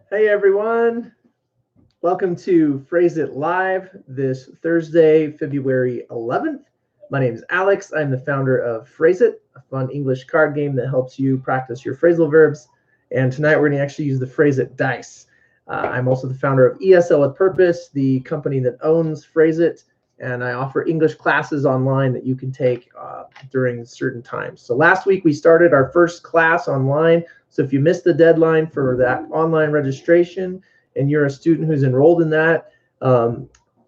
Hey everyone, welcome to Phrase It Live this Thursday, February 11th. My name is Alex. I'm the founder of Phrase It, a fun English card game that helps you practice your phrasal verbs. And tonight we're going to actually use the Phrase It dice. I'm also the founder of ESL With Purpose, the company that owns Phrase It, and I offer English classes online that you can take during certain times. So last week we started our first class online. So if you missed the deadline for that online registration and you're a student who's enrolled in that,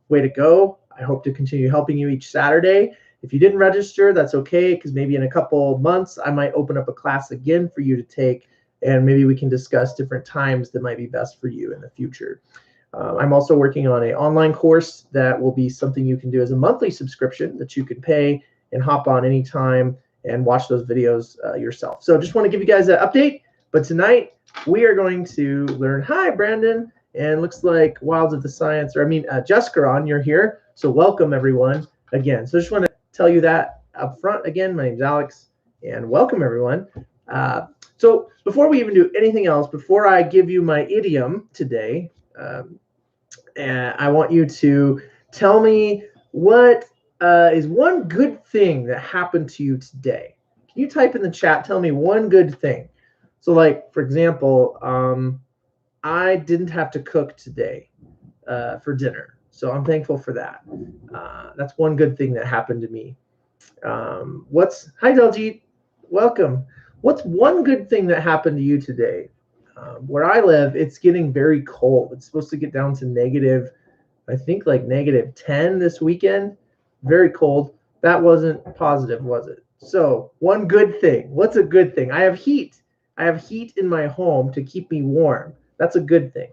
way to go. I hope to continue helping you each Saturday. If you didn't register, that's okay, because maybe in a couple months I might open up a class again for you to take, and maybe we can discuss different times that might be best for you in the future. I'm also working on an online course that will be something you can do as a monthly subscription that you can pay and hop on anytime and watch those videos yourself. So just want to give you guys an update. But tonight we are going to learn. Hi, Brandon. And looks like Wilds of the Science, Jessica, you're here. So welcome everyone again. So I just want to tell you that up front again. My name's Alex, and welcome everyone. So before we even do anything else, before I give you my idiom today, and I want you to tell me what is one good thing that happened to you today. Can you type in the chat? Tell me one good thing. So, like, for example, I didn't have to cook today for dinner. So I'm thankful for that. That's one good thing that happened to me. Hi, Daljit. Welcome. What's one good thing that happened to you today? Where I live, it's getting very cold. It's supposed to get down to negative, I think like negative 10 this weekend. Very cold. That wasn't positive, was it? So one good thing. What's a good thing? I have heat. I have heat in my home to keep me warm. That's a good thing.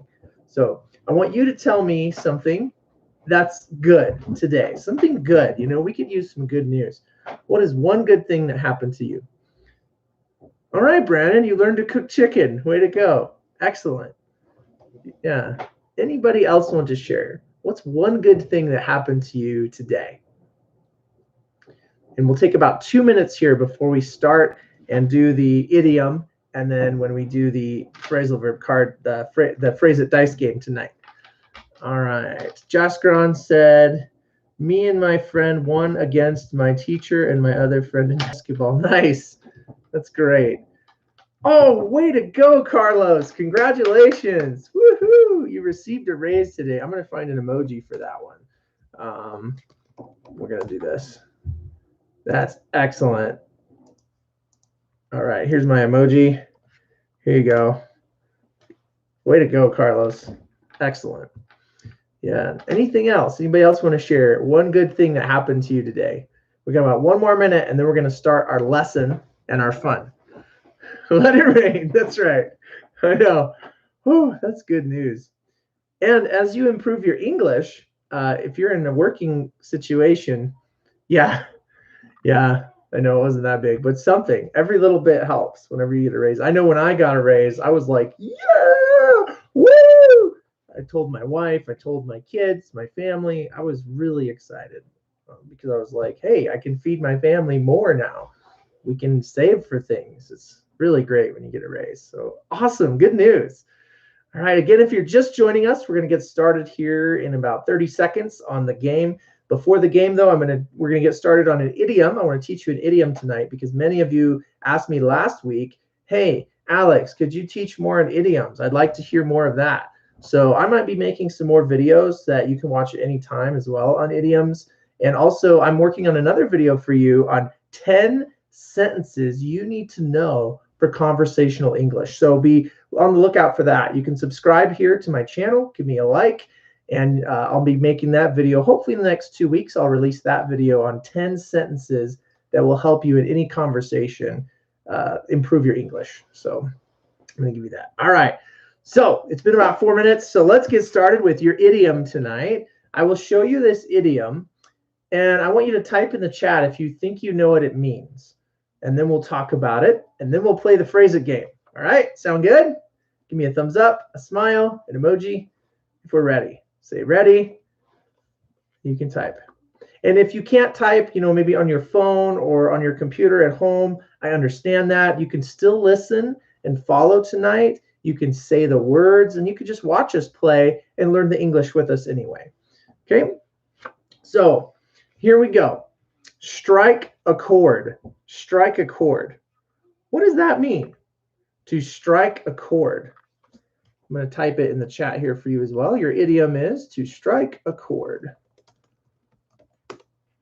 So I want you to tell me something that's good today. Something good. You know, we could use some good news. What is one good thing that happened to you? All right, Brandon, you learned to cook chicken. Way to go. Excellent. Yeah. Anybody else want to share? What's one good thing that happened to you today? And we'll take about 2 minutes here before we start and do the idiom, and then when we do the phrasal verb card, the Phrase It dice game tonight. All right. Jaskron said, me and my friend won against my teacher and my other friend in basketball. Nice. That's great. Oh, way to go, Carlos. Congratulations. Woohoo. You received a raise today. I'm going to find an emoji for that one. We're going to do this. That's excellent. All right, here's my emoji. Here you go. Way to go, Carlos. Excellent. Yeah. Anything else? Anybody else want to share one good thing that happened to you today? We got about 1 more minute, and then we're going to start our lesson and our fun. Let it rain. That's right. I know. Oh, that's good news. And as you improve your English, if you're in a working situation, yeah, I know it wasn't that big, but something. Every little bit helps whenever you get a raise. I know when I got a raise, I was like, yeah, woo! I told my wife, I told my kids, my family. I was really excited because I was like, hey, I can feed my family more now. We can save for things. It's really great when you get a raise. So awesome. Good news. All right. Again, if you're just joining us, we're going to get started here in about 30 seconds on the game. Before the game, though, we're going to get started on an idiom. I want to teach you an idiom tonight because many of you asked me last week, hey, Alex, could you teach more on idioms? I'd like to hear more of that. So I might be making some more videos that you can watch at any time as well on idioms. And also, I'm working on another video for you on 10 sentences you need to know for conversational English. So be on the lookout for that. You can subscribe here to my channel, give me a like, and I'll be making that video. Hopefully in the next 2 weeks, I'll release that video on 10 sentences that will help you in any conversation improve your English. So I'm going to give you that. All right. So it's been about 4 minutes. So let's get started with your idiom tonight. I will show you this idiom, and I want you to type in the chat if you think you know what it means. And then we'll talk about it, and then we'll play the phrase it game. All right? Sound good? Give me a thumbs up, a smile, an emoji if we're ready. Say ready. You can type. And if you can't type, maybe on your phone or on your computer at home, I understand that. You can still listen and follow tonight. You can say the words, and you can just watch us play and learn the English with us anyway. Okay? So here we go. Strike a chord. Strike a chord. What does that mean? To strike a chord. I'm going to type it in the chat here for you as well. Your idiom is to strike a chord.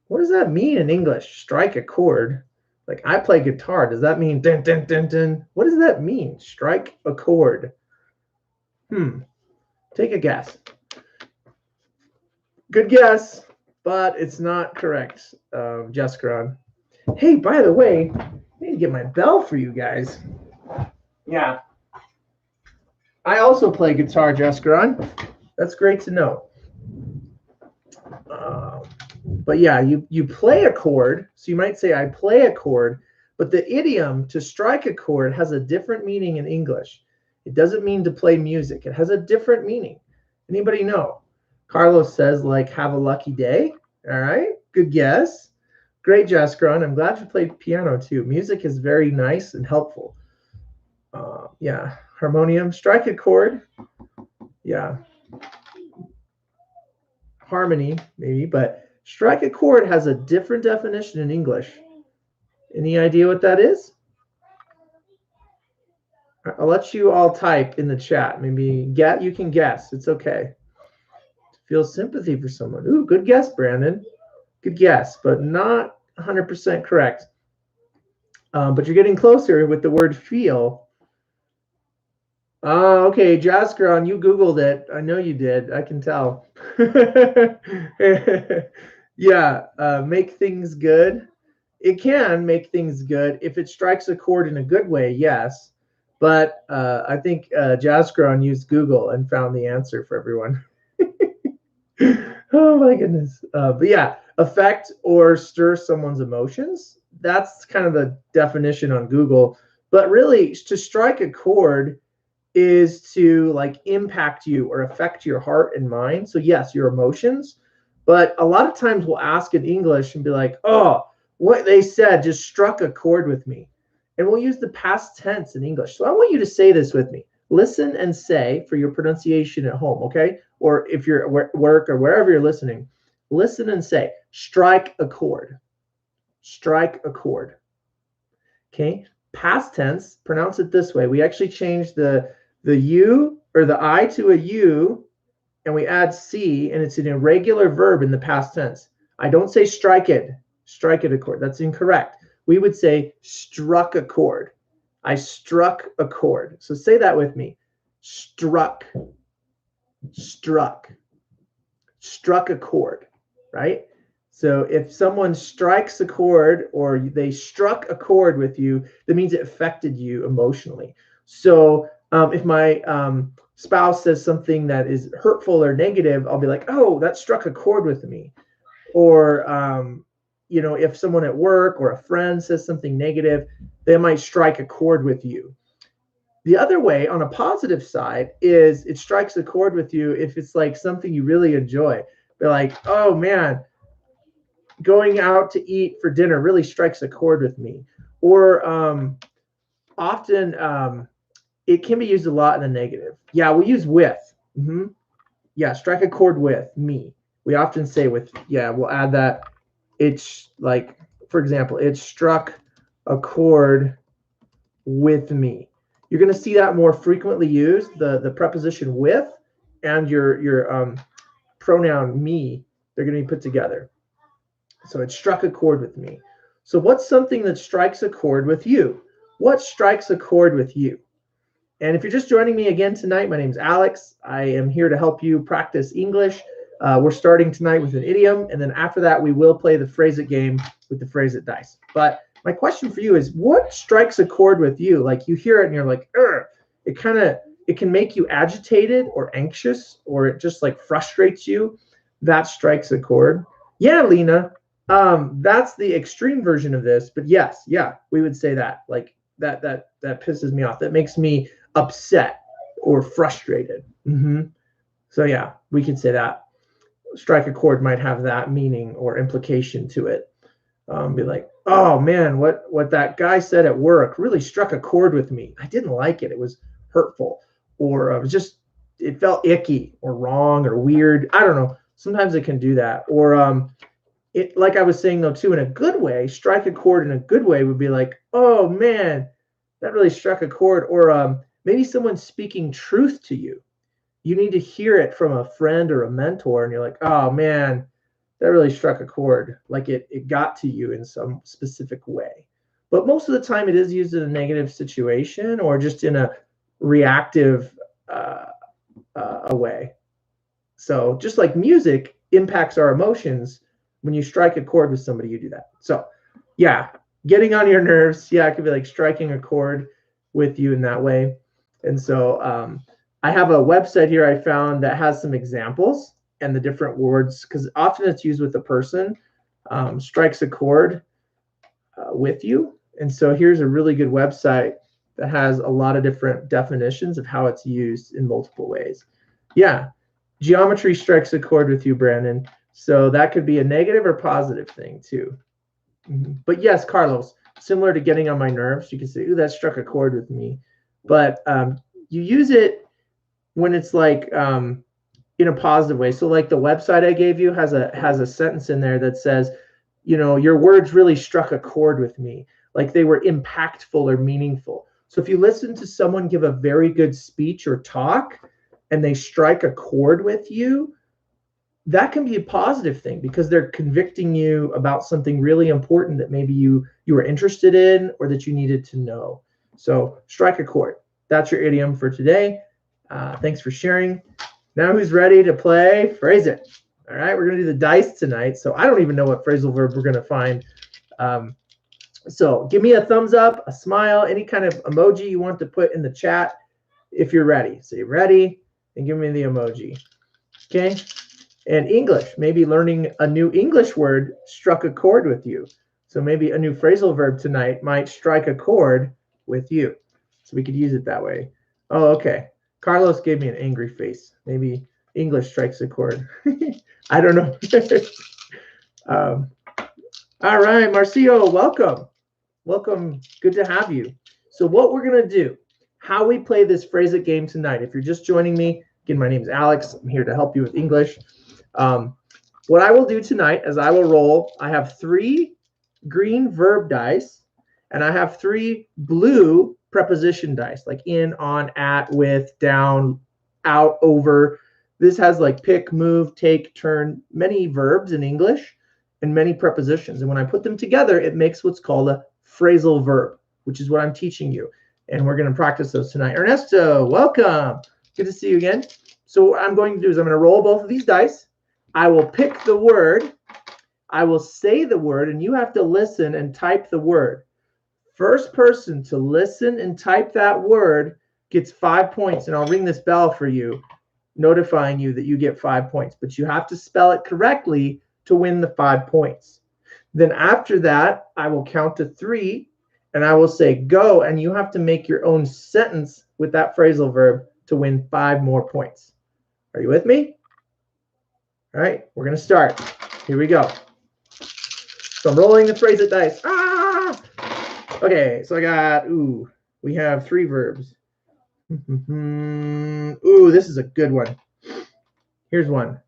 What does that mean in English? Strike a chord. Like I play guitar. Does that mean dun, dun, dun, dun? What does that mean? Strike a chord. Take a guess. Good guess, but it's not correct, Jessica. Hey, by the way, I need to get my bell for you guys. Yeah. I also play guitar, Jessica. That's great to know. But yeah, you play a chord. So you might say, I play a chord. But the idiom to strike a chord has a different meaning in English. It doesn't mean to play music. It has a different meaning. Anybody know? Carlos says, like, have a lucky day. All right. Good guess. Great, Jessica. I'm glad you played piano too. Music is very nice and helpful. Yeah. Harmonium. Strike a chord. Yeah. Harmony, maybe. But strike a chord has a different definition in English. Any idea what that is? I'll let you all type in the chat. Maybe you can guess. It's okay. Feel sympathy for someone. Ooh, good guess, Brandon. Good guess, but not 100% correct. But you're getting closer with the word feel. Okay, Jaskron, you Googled it. I know you did. I can tell. Yeah, make things good. It can make things good if it strikes a chord in a good way, yes. But I think Jaskron used Google and found the answer for everyone. Oh my goodness. But yeah, affect or stir someone's emotions. That's kind of the definition on Google. But really, to strike a chord is to like impact you or affect your heart and mind. So yes, your emotions. But a lot of times we'll ask in English and be like, oh, what they said just struck a chord with me. And we'll use the past tense in English. So I want you to say this with me. Listen and say for your pronunciation at home, okay? Or if you're at work or wherever you're listening, listen and say, strike a chord. Strike a chord. Okay? Past tense, pronounce it this way. We actually changed the U or the I to a U, and we add C, and it's an irregular verb in the past tense. I don't say strike it a chord. That's incorrect. We would say struck a chord. I struck a chord. So say that with me. Struck. Struck. Struck a chord, right? So if someone strikes a chord or they struck a chord with you, that means it affected you emotionally. So if my spouse says something that is hurtful or negative, I'll be like, oh, that struck a chord with me. Or, you know, if someone at work or a friend says something negative, they might strike a chord with you. The other way, on a positive side, is it strikes a chord with you if it's like something you really enjoy. They're like, oh man, going out to eat for dinner really strikes a chord with me. Or often it can be used a lot in the negative. Yeah, we use with. Yeah, strike a chord with me. We often say with, yeah, we'll add that. It's like, for example, it struck a chord with me. You're going to see that more frequently used, the preposition with and your pronoun me, they're going to be put together. So it struck a chord with me. So what's something that strikes a chord with you? What strikes a chord with you? And if you're just joining me again tonight, my name's Alex. I am here to help you practice English. We're starting tonight with an idiom, and then after that, we will play the phrase it game with the phrase it dice. But my question for you is, what strikes a chord with you? Like you hear it and you're like, it can make you agitated or anxious, or it just like frustrates you. That strikes a chord. Yeah, Lena, that's the extreme version of this. But yes, yeah, we would say that. Like that pisses me off. That makes me upset or frustrated. So yeah, we could say that. Strike a chord might have that meaning or implication to it. Be like, oh man, what that guy said at work really struck a chord with me. I didn't like it. It was hurtful. or it felt icky or wrong or weird. I don't know. Sometimes it can do that. Or it, like I was saying though too, in a good way, strike a chord in a good way would be like, oh man, that really struck a chord. Or maybe someone's speaking truth to you. You need to hear it from a friend or a mentor, and you're like, oh man, that really struck a chord. Like it got to you in some specific way. But most of the time it is used in a negative situation or just in a reactive way. So just like music impacts our emotions, when you strike a chord with somebody, you do that. So yeah, getting on your nerves. Yeah, it could be like striking a chord with you in that way. And so I have a website here I found that has some examples and the different words, because often it's used with a person, strikes a chord with you. And so here's a really good website that has a lot of different definitions of how it's used in multiple ways. Yeah, geometry strikes a chord with you, Brandon. So that could be a negative or positive thing too. But yes, Carlos, similar to getting on my nerves, you can say, ooh, that struck a chord with me. But you use it when it's like in a positive way. So like the website I gave you has a sentence in there that says, you know, your words really struck a chord with me. Like they were impactful or meaningful. So if you listen to someone give a very good speech or talk and they strike a chord with you, that can be a positive thing because they're convicting you about something really important that maybe you were interested in or that you needed to know. So strike a chord. That's your idiom for today. Thanks for sharing. Now who's ready to play Phrase It? All right, we're going to do the dice tonight. So I don't even know what phrasal verb we're going to find. So give me a thumbs up, a smile, any kind of emoji you want to put in the chat if you're ready. Say ready and give me the emoji. Okay. And English, maybe learning a new English word struck a chord with you. So maybe a new phrasal verb tonight might strike a chord with you. So we could use it that way. Oh, okay. Carlos gave me an angry face. Maybe English strikes a chord. I don't know. All right, Marcio, welcome. Welcome. Good to have you. So what we're going to do, how we play this Phrase It game tonight. If you're just joining me, again, my name is Alex. I'm here to help you with English. What I will do tonight is I will roll. I have 3 green verb dice, and I have 3 blue preposition dice, like in, on, at, with, down, out, over. This has like pick, move, take, turn, many verbs in English and many prepositions. And when I put them together, it makes what's called a phrasal verb, which is what I'm teaching you. And we're going to practice those tonight. Ernesto, welcome. Good to see you again. So what I'm going to do is I'm going to roll both of these dice. I will pick the word. I will say the word, and you have to listen and type the word. First person to listen and type that word gets 5 points, and I'll ring this bell for you, notifying you that you get 5 points. But you have to spell it correctly to win the 5 points. Then after that, I will count to 3, and I will say go, and you have to make your own sentence with that phrasal verb to win 5 more points. Are you with me? All right, we're going to start. Here we go. So I'm rolling the Phrase It dice. Ah! Okay, so I got, we have 3 verbs. Ooh, this is a good one. Here's one.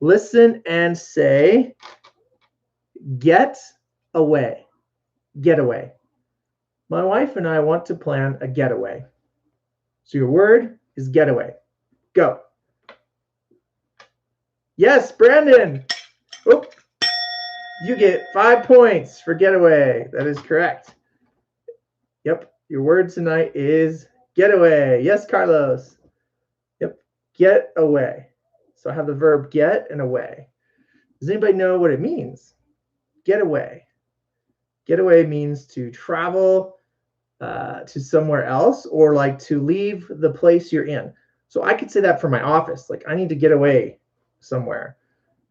Listen and say, get away. Getaway. My wife and I want to plan a getaway. So your word is getaway. Go. Yes, Brandon. Oh, you get 5 points for getaway. That is correct. Yep, your word tonight is getaway. Yes, Carlos. Yep, get away. So I have the verb get and away. Does anybody know what it means? Get away. Get away means to travel to somewhere else, or like to leave the place you're in. So I could say that for my office. Like I need to get away somewhere.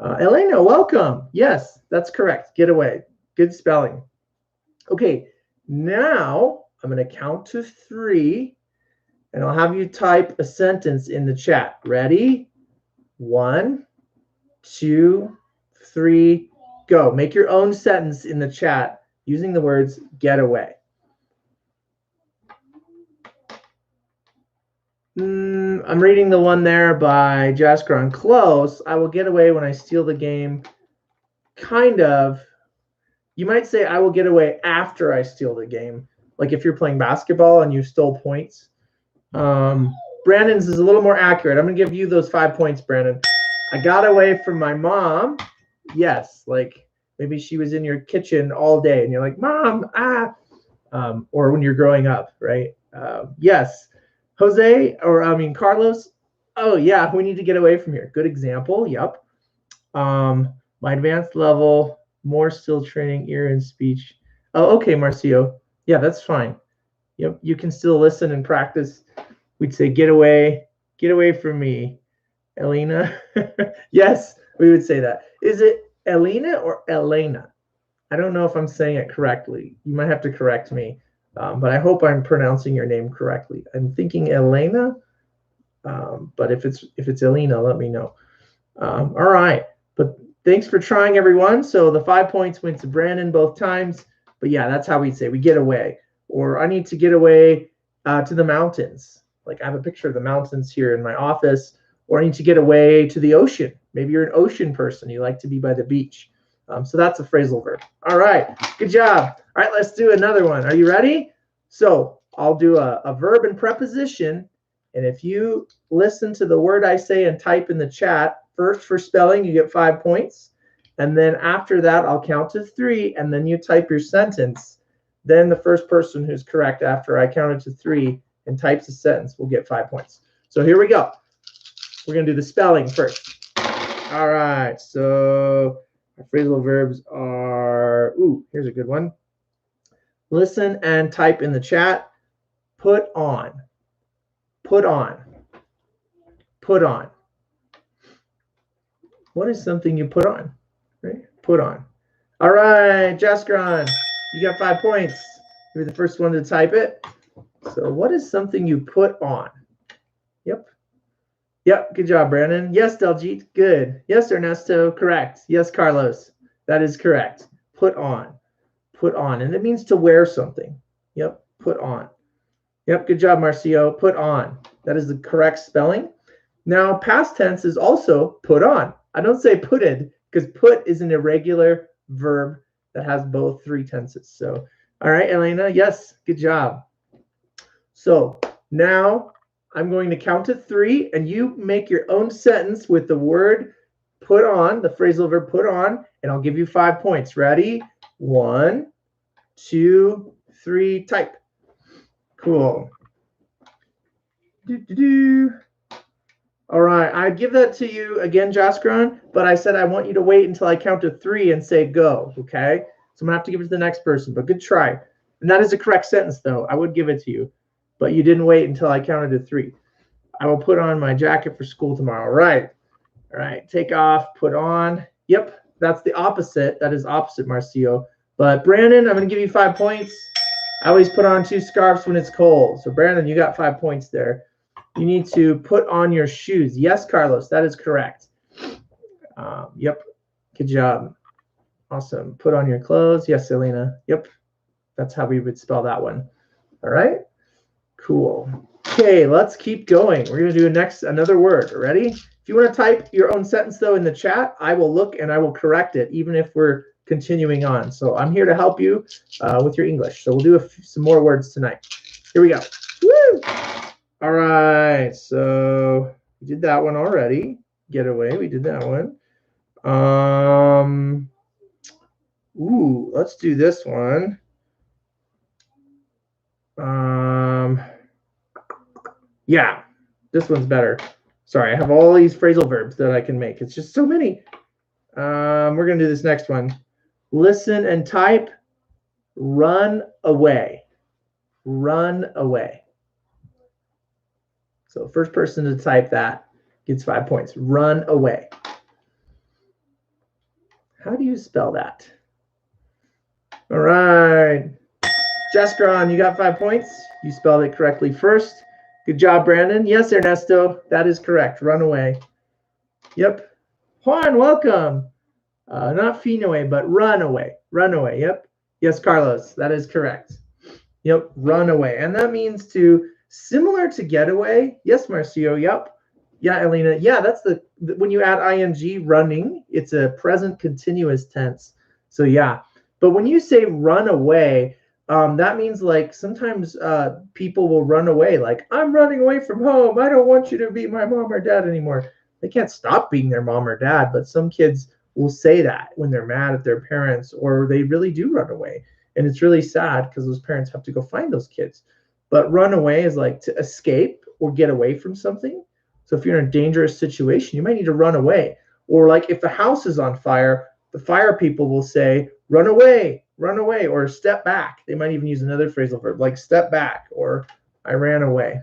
Elena, welcome. Yes, that's correct. Get away. Good spelling. Okay, now I'm going to count to 3, and I'll have you type a sentence in the chat. Ready? 1, 2, 3, go. Make your own sentence in the chat using the words get away. I'm reading the one there by Jaskron. Close. I will get away when I steal the game. Kind of. You might say I will get away after I steal the game. Like if you're playing basketball and you stole points. Brandon's is a little more accurate. I'm going to give you those 5 points, Brandon. I got away from my mom. Yes, like maybe she was in your kitchen all day and you're like, Mom, ah. Or when you're growing up, right? Yes. Carlos. Oh, yeah, we need to get away from here. Good example. Yep. My advanced level, more still training ear and speech. Oh, okay, Marcio. Yeah, that's fine. Yep, you can still listen and practice. We'd say, get away from me, Elena. Yes, we would say that. Is it Elena or Elena? I don't know if I'm saying it correctly. You might have to correct me, but I hope I'm pronouncing your name correctly. I'm thinking Elena, but if it's Elena, let me know. All right, but thanks for trying, everyone. So the 5 points went to Brandon both times, but yeah, that's how we'd say we get away. Or I need to get away to the mountains. Like I have a picture of the mountains here in my office. Or I need to get away to the ocean. Maybe you're an ocean person. You like to be by the beach. So that's a phrasal verb. All right, good job. All right, let's do another one. Are you ready? So I'll do a verb and preposition. And if you listen to the word I say and type in the chat, first for spelling, you get 5 points. And then after that, I'll count to 3, and then you type your sentence. Then the first person who's correct after I counted to 3 and types a sentence will get 5 points. So here we go. We're going to do the spelling first. All right, so our phrasal verbs are, here's a good one. Listen and type in the chat. Put on. Put on. Put on. What is something you put on? Right? Put on. All right, Jaskron, you got 5 points. You're the first one to type it. So what is something you put on? Yep, good job, Brandon. Yes, Deljeet, good. Yes, Ernesto, correct. Yes, Carlos, that is correct. Put on. Put on. And it means to wear something. Yep, put on. Yep, good job, Marcio. Put on. That is the correct spelling. Now, past tense is also put on. I don't say putted because put is an irregular verb that has both 3 tenses. So, all right, Elena, yes, good job. So now I'm going to count to 3, and you make your own sentence with the word put on, the phrasal verb put on, and I'll give you 5 points. Ready? 1, 2, 3, type. Cool. All right, I give that to you again, Jaskron, but I said I want you to wait until I count to 3 and say go, okay? So I'm going to have to give it to the next person, but good try. And that is a correct sentence, though. I would give it to you, but you didn't wait until I counted to 3. I will put on my jacket for school tomorrow. Right. All right, take off, put on. Yep, that's the opposite. That is opposite, Marcio. But Brandon, I'm going to give you 5 points. I always put on 2 scarves when it's cold. So Brandon, you got 5 points there. You need to put on your shoes. Yes, Carlos, that is correct. Yep, good job. Awesome. Put on your clothes. Yes, Selena. Yep, that's how we would spell that one. All right, cool. Okay, let's keep going. We're going to do another word. Ready? If you want to type your own sentence, though, in the chat, I will look and I will correct it, even if we're continuing on. So I'm here to help you with your English. So we'll do some more words tonight. Here we go. Woo! All right, so we did that one already. Getaway, we did that one. Let's do this one. Yeah, this one's better. Sorry, I have all these phrasal verbs that I can make. It's just so many. We're going to do this next one. Listen and type. Run away. Run away. So first person to type that gets 5 points. Run away. How do you spell that? All right. Jaskron, you got 5 points. You spelled it correctly first. Good job, Brandon. Yes, Ernesto, that is correct. Run away. Yep. Juan, welcome. Not feed away, but run away. Run away. Yep. Yes, Carlos, that is correct. Yep, run away. And that means to Similar to get away. Yes, Marcio. Yep. Yeah, Elena. Yeah, that's when you add ing, running, it's a present continuous tense. So yeah. But when you say run away, that means like sometimes people will run away. Like, I'm running away from home. I don't want you to be my mom or dad anymore. They can't stop being their mom or dad, but some kids will say that when they're mad at their parents, or they really do run away. And it's really sad because those parents have to go find those kids. But run away is like to escape or get away from something. So if you're in a dangerous situation, you might need to run away. Or like if the house is on fire, the fire people will say, run away, or step back. They might even use another phrasal verb like step back or I ran away.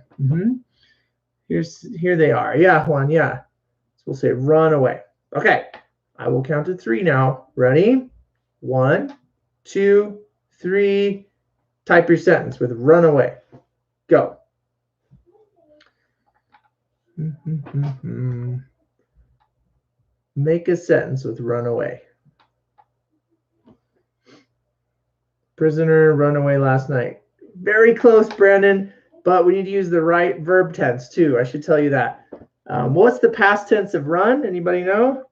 Here they are. Yeah, Juan, yeah. So we'll say run away. Okay, I will count to 3 now. Ready? 1, 2, 3. Type your sentence with run away. Go. Make a sentence with run away. Prisoner run away last night. Very close, Brandon, but we need to use the right verb tense too. I should tell you that. What's the past tense of run? Anybody know?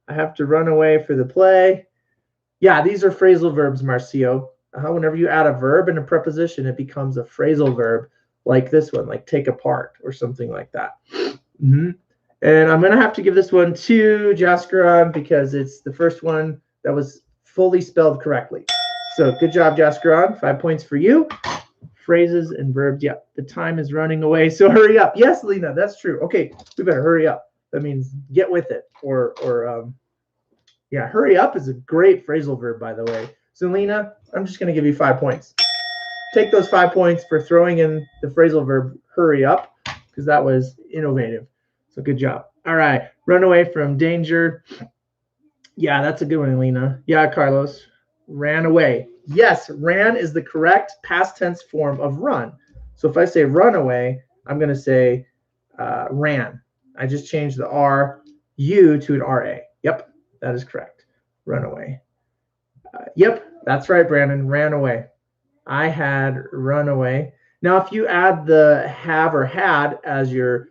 I have to run away for the play. Yeah, these are phrasal verbs, Marcio. Whenever you add a verb and a preposition, it becomes a phrasal verb like this one, like take apart or something like that. And I'm going to have to give this one to Jaskaran because it's the first one that was fully spelled correctly. So good job, Jaskaran. 5 points for you. Phrases and verbs. Yeah, the time is running away, so hurry up. Yes, Lena, that's true. Okay, we better hurry up. That means get with it. Yeah, hurry up is a great phrasal verb, by the way. So Lena, I'm just going to give you 5 points. Take those 5 points for throwing in the phrasal verb hurry up because that was innovative. So good job. All right, run away from danger. Yeah, that's a good one, Lena. Yeah, Carlos. Ran away. Yes, ran is the correct past tense form of run. So if I say run away, I'm going to say ran. I just changed the R-U to an R-A. Yep, that is correct. Run away. Yep, that's right, Brandon. Ran away. I had run away. Now, if you add the have or had as your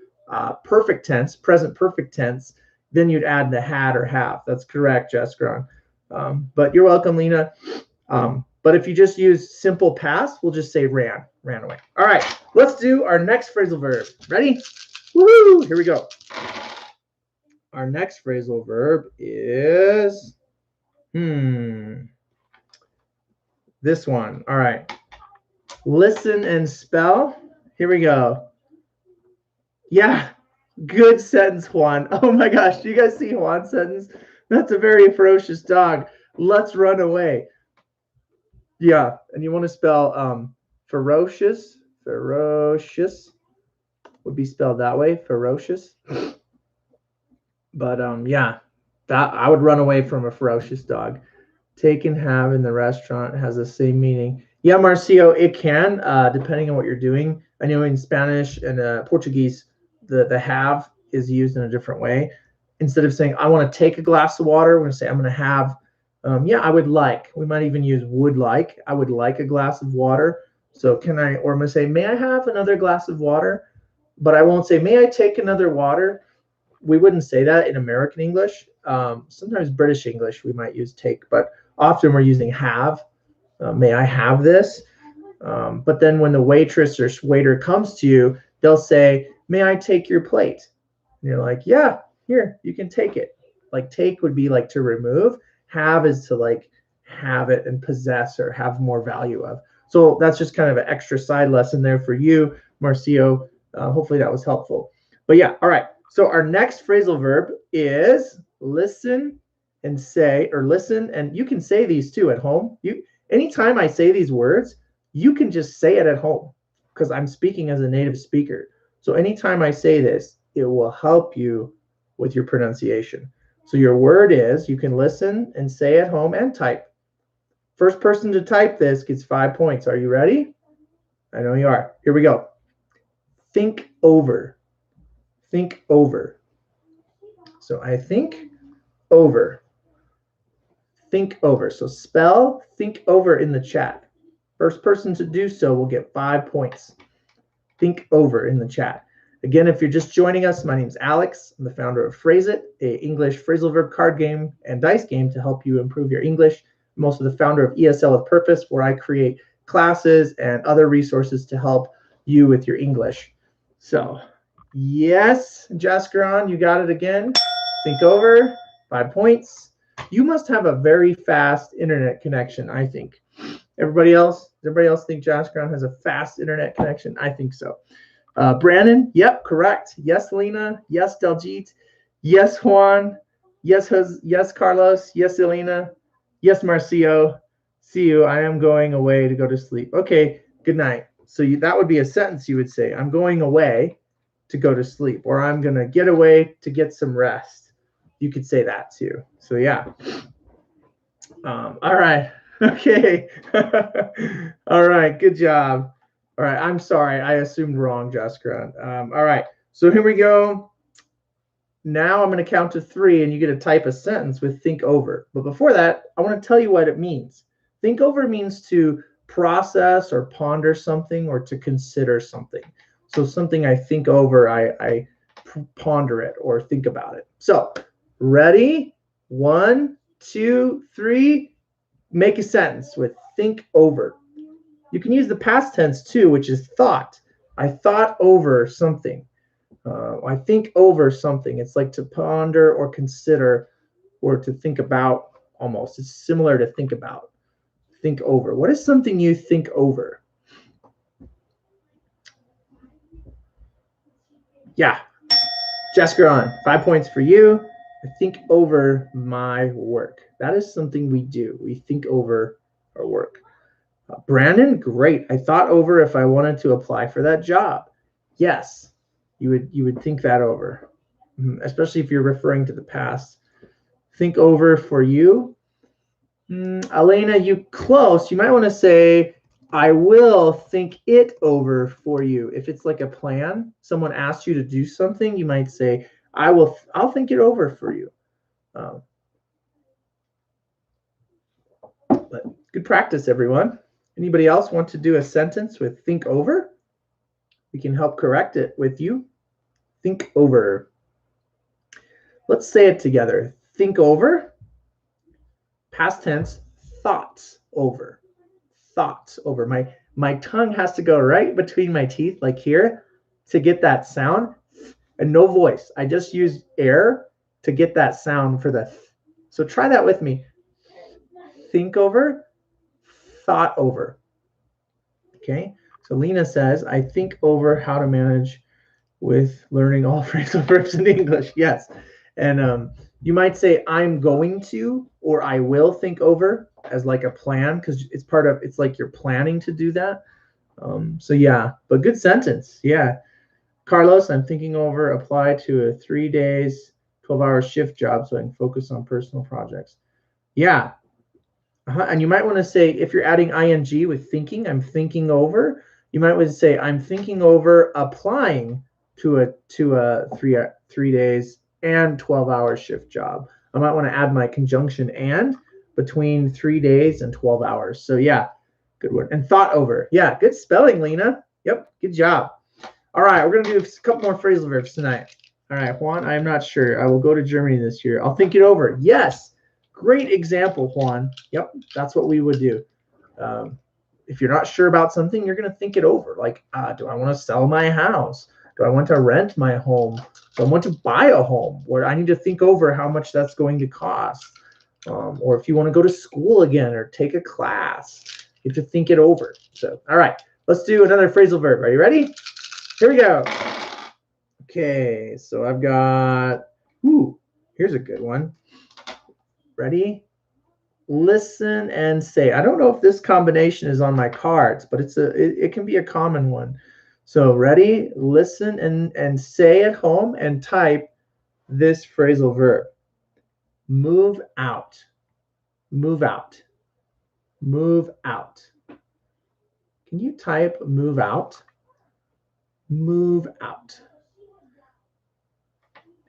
perfect tense, present perfect tense, then you'd add the had or have. That's correct, Jessica. But you're welcome, Lena. But if you just use simple past, we'll just say ran away. All right, let's do our next phrasal verb. Ready? Woo! Here we go. Our next phrasal verb is this one. All right. Listen and spell. Here we go. Yeah, good sentence, Juan. Oh my gosh, do you guys see Juan's sentence? That's a very ferocious dog. Let's run away. Yeah, and you want to spell ferocious. Ferocious would be spelled that way, ferocious. But yeah, that I would run away from a ferocious dog. Take and have in the restaurant has the same meaning. Yeah, Marcio, it can, depending on what you're doing. I know in Spanish and Portuguese, the have is used in a different way. Instead of saying, I want to take a glass of water, we're going to say, I'm going to have, yeah, I would like. We might even use would like. I would like a glass of water. So can I, or I'm going to say, may I have another glass of water? But I won't say, may I take another water? We wouldn't say that in American English. Sometimes British English, we might use take, but often we're using have. May I have this? But then when the waitress or waiter comes to you, they'll say, may I take your plate? And you're like, yeah, here, you can take it. Like take would be like to remove. Have is to like have it and possess or have more value of. So that's just kind of an extra side lesson there for you, Marcio. Hopefully that was helpful. But yeah, all right. So our next phrasal verb is listen and say, or listen, and you can say these too at home. Anytime I say these words, you can just say it at home because I'm speaking as a native speaker. So anytime I say this, it will help you with your pronunciation. So your word is, you can listen and say at home and type. First person to type this gets 5 points. Are you ready? I know you are. Here we go. Think over. Think over. So I think over. Think over. So spell think over in the chat. First person to do so will get 5 points. think over in the chat. Again, if you're just joining us, my name is Alex. I'm the founder of Phrase It, an English phrasal verb card game and dice game to help you improve your English. I'm also the founder of ESL With Purpose, where I create classes and other resources to help you with your English. So, yes, Jaskaron, you got it again. Think over, 5 points. You must have a very fast internet connection, I think. Everybody else? Does everybody else think Jaskaron has a fast internet connection? I think so. Brandon, yep, correct. Yes, Lena. Yes, Daljit. Yes, Juan. Yes, Carlos. Yes, Elena. Yes, Marcio. See you. I am going away to go to sleep. Okay, good night. So that would be a sentence you would say. I'm going away to go to sleep, or I'm going to get away to get some rest. You could say that too. So yeah. All right. Okay. All right. Good job. All right. I'm sorry. I assumed wrong, Jessica. All right. So here we go. Now I'm going to count to 3, and you get to type a sentence with think over. But before that, I want to tell you what it means. Think over means to process or ponder something, or to consider something. So something I think over, I ponder it or think about it. So ready? 1, 2, 3. Make a sentence with think over. You can use the past tense too, which is thought. I thought over something. I think over something. It's like to ponder or consider or to think about almost. It's similar to think about. Think over. What is something you think over? Yeah. Jessica on. 5 points for you. I think over my work. That is something we do. We think over our work. Brandon, great. I thought over if I wanted to apply for that job. Yes, you would think that over, especially if you're referring to the past. Think over for you. Elena, you close. You might want to say, I will think it over for you. If it's like a plan, someone asks you to do something, you might say, I'll think it over for you. But good practice, everyone. Anybody else want to do a sentence with think over? We can help correct it with you. Think over. Let's say it together. Think over. Past tense, thoughts over. Thoughts over. My tongue has to go right between my teeth, like here, to get that sound. And no voice. I just use air to get that sound for the th. So try that with me. Think over, thought over. Okay, so Lena says, I think over how to manage with learning all phrasal verbs in English. Yes. And you might say, I'm going to, or I will think over as like a plan, because it's like you're planning to do that. So yeah, but good sentence. Yeah. Carlos, I'm thinking over apply to a 3 days, 12-hour shift job so I can focus on personal projects. Yeah. And you might want to say, if you're adding ing with thinking, I'm thinking over, you might want to say, I'm thinking over applying to a 3 days and 12-hour shift job. I might want to add my conjunction and between 3 days and 12 hours. So yeah, good word. And thought over. Yeah, good spelling, Lena. Yep, good job. All right, we're going to do a couple more phrasal verbs tonight. All right, Juan, I'm not sure. I will go to Germany this year. I'll think it over. Yes. Great example, Juan. Yep, that's what we would do. If you're not sure about something, you're going to think it over. Like, do I want to sell my house? Do I want to rent my home? Do I want to buy a home? Or I need to think over how much that's going to cost. Or if you want to go to school again or take a class, you have to think it over. So, all right, let's do another phrasal verb. Are you ready? Here we go. Okay, so I've got, here's a good one. Ready? Listen and say. I don't know if this combination is on my cards, but it can be a common one. So ready? Listen and say at home and type this phrasal verb. Move out. Move out. Move out. Can you type move out? Move out.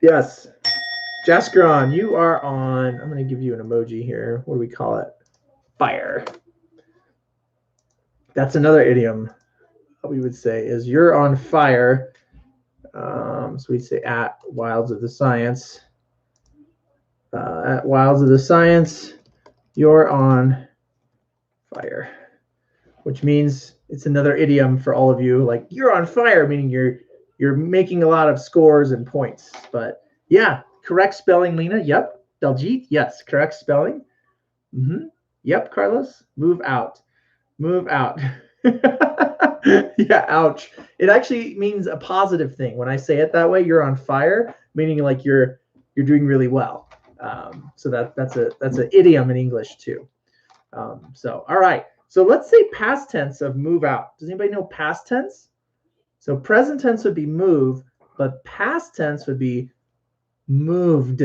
Yes. Jaskron, you are on. I'm going to give you an emoji here. What do we call it? Fire. That's another idiom. we would say is you're on fire. So we'd say at Wilds of the Science. At Wilds of the Science, you're on fire, which means it's another idiom for all of you. Like you're on fire, meaning you're making a lot of scores and points. But yeah, correct spelling, Lena. Yep. Daljit, yes, correct spelling. Yep, Carlos. Move out. Move out. Yeah, ouch. It actually means a positive thing. When I say it that way, you're on fire, meaning like you're doing really well. So that's an idiom in English too. So all right. So let's say past tense of move out. Does anybody know past tense? So present tense would be move, but past tense would be moved,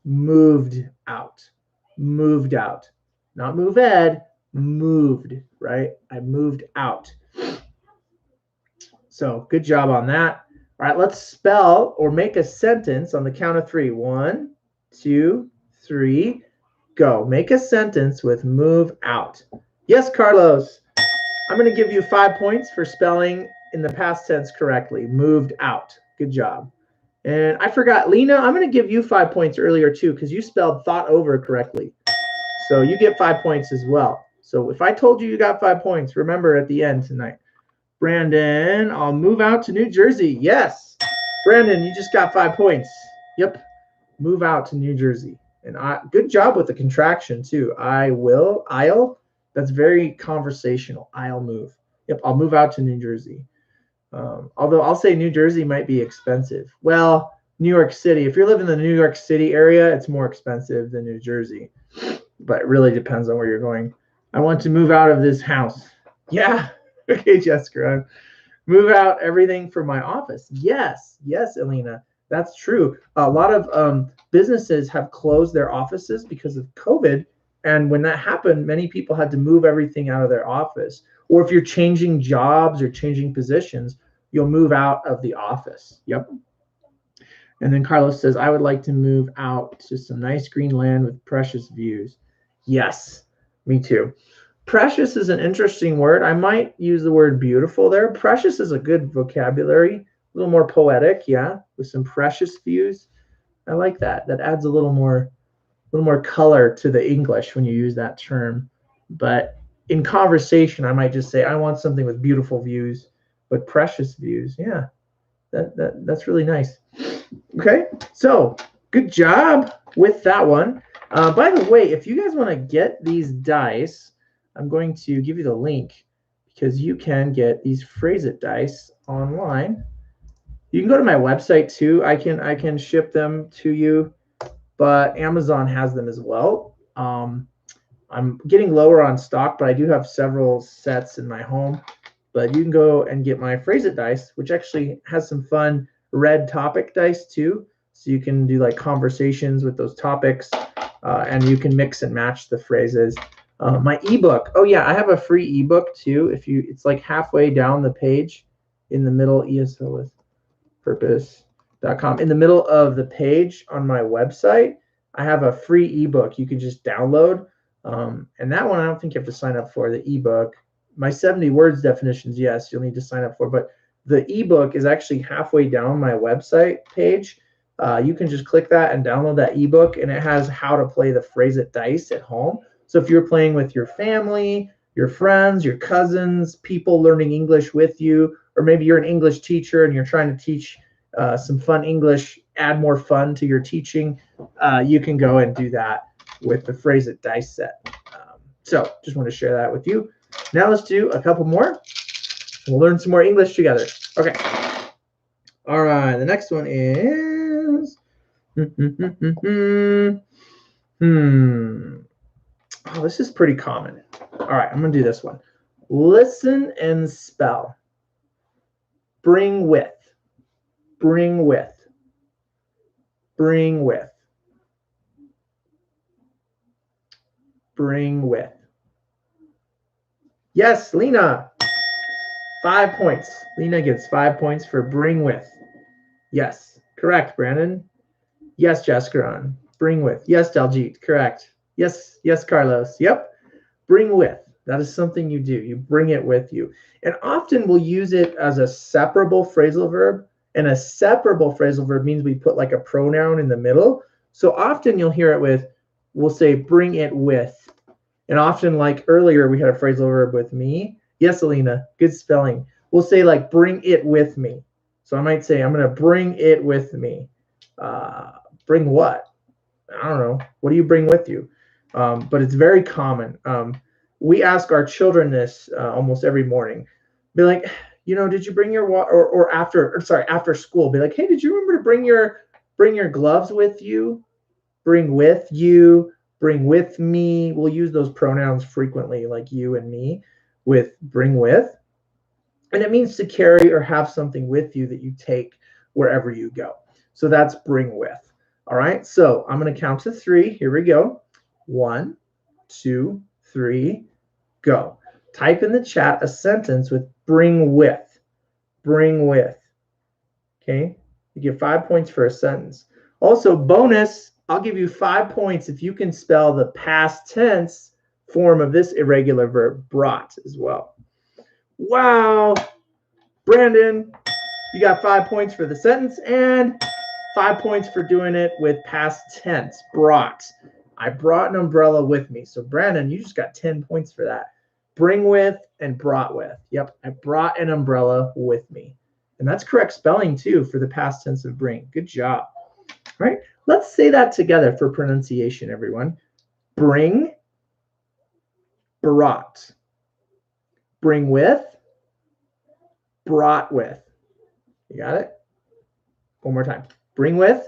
moved out, moved out. Not move ed, moved, right? I moved out. So good job on that. All right, let's spell or make a sentence on the count of 3. 1, 2, 3, go. Make a sentence with move out. Yes, Carlos. I'm going to give you 5 points for spelling in the past tense correctly. Moved out. Good job. And I forgot, Lena, I'm going to give you 5 points earlier too because you spelled thought over correctly. So you get 5 points as well. So if I told you you got 5 points, remember at the end tonight. Brandon, I'll move out to New Jersey. Yes. Brandon, you just got 5 points. Yep. Move out to New Jersey. And good job with the contraction too. I will, I'll. That's very conversational. I'll move. Yep, I'll move out to New Jersey. Although I'll say New Jersey might be expensive. Well, New York City. If you're living in the New York City area, it's more expensive than New Jersey. But it really depends on where you're going. I want to move out of this house. Yeah. Okay, Jessica. Move out everything from my office. Yes. Yes, Elena. That's true. A lot of businesses have closed their offices because of COVID. And when that happened, many people had to move everything out of their office. Or if you're changing jobs or changing positions, you'll move out of the office. Yep. And then Carlos says, I would like to move out to some nice green land with precious views. Yes, me too. Precious is an interesting word. I might use the word beautiful there. Precious is a good vocabulary, a little more poetic, yeah, with some precious views. I like that. That adds a little more color to the English when you use that term. But in conversation, I might just say, I want something with beautiful views, but precious views. Yeah, that's really nice. Okay, so good job with that one. By the way, if you guys want to get these dice, I'm going to give you the link because you can get these Phrase It dice online. You can go to my website too. I can ship them to you, but Amazon has them as well. I'm getting lower on stock, but I do have several sets in my home. But you can go and get my Phrase It dice, which actually has some fun red topic dice too. So you can do like conversations with those topics, and you can mix and match the phrases. My ebook. Oh yeah, I have a free ebook too. It's like halfway down the page, in the middle, ESL With Purpose.com. In the middle of the page on my website, I have a free ebook you can just download. And that one I don't think you have to sign up for, the ebook. My 70 words definitions, yes, you'll need to sign up for. But the ebook is actually halfway down my website page. You can just click that and download that ebook, and it has how to play the Phrase It dice at home. So if you're playing with your family, your friends, your cousins, people learning English with you, or maybe you're an English teacher and you're trying to teach some fun English, add more fun to your teaching, you can go and do that with the Phrase It dice set. So just want to share that with you. Now let's do a couple more. We'll learn some more English together. Okay. All right. The next one is... Oh, this is pretty common. All right, I'm going to do this one. Listen and spell. Bring with. Bring with. Bring with. Bring with. Yes, Lena. 5 points. Lena gets 5 points for bring with. Yes, correct, Brandon. Yes, Jessica. Bring with. Yes, Daljit. Correct. Yes, Carlos. Yep. Bring with. That is something you do. You bring it with you. And often we'll use it as a separable phrasal verb. And a separable phrasal verb means we put like a pronoun in the middle. So often you'll hear it with, we'll say, bring it with. And often, like earlier, we had a phrasal verb with me. Yes, Alina, good spelling. We'll say like, bring it with me. So I might say, I'm going to bring it with me. Bring what? I don't know. What do you bring with you? But it's very common. We ask our children this almost every morning. Be like, did you bring your water? Or after school, be like, hey, did you remember to bring your gloves with you? Bring with you. Bring with me. We'll use those pronouns frequently, like you and me, with bring with. And it means to carry or have something with you that you take wherever you go. So that's bring with. All right. So I'm going to count to 3. Here we go. 1, 2, 3, go. Type in the chat a sentence with bring with. Bring with. Okay. You get 5 points for a sentence. Also, bonus, I'll give you 5 points if you can spell the past tense form of this irregular verb, brought, as well. Wow. Brandon, you got 5 points for the sentence and 5 points for doing it with past tense, brought. I brought an umbrella with me. So Brandon, you just got 10 points for that. Bring with and brought with. Yep, I brought an umbrella with me. And that's correct spelling too for the past tense of bring. Good job. All right, let's say that together for pronunciation, everyone. Bring, brought. Bring with, brought with. You got it? One more time. Bring with,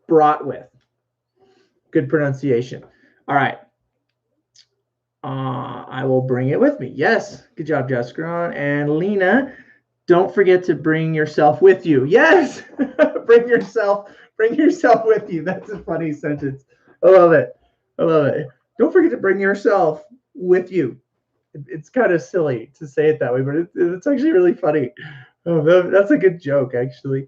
brought with. Good pronunciation. All right. I will bring it with me. Yes. Good job, Jessica. And Lena, don't forget to bring yourself with you. Yes. bring yourself with you. That's a funny sentence. I love it. I love it. Don't forget to bring yourself with you. It's kind of silly to say it that way, but it's actually really funny. Oh, that's a good joke, actually.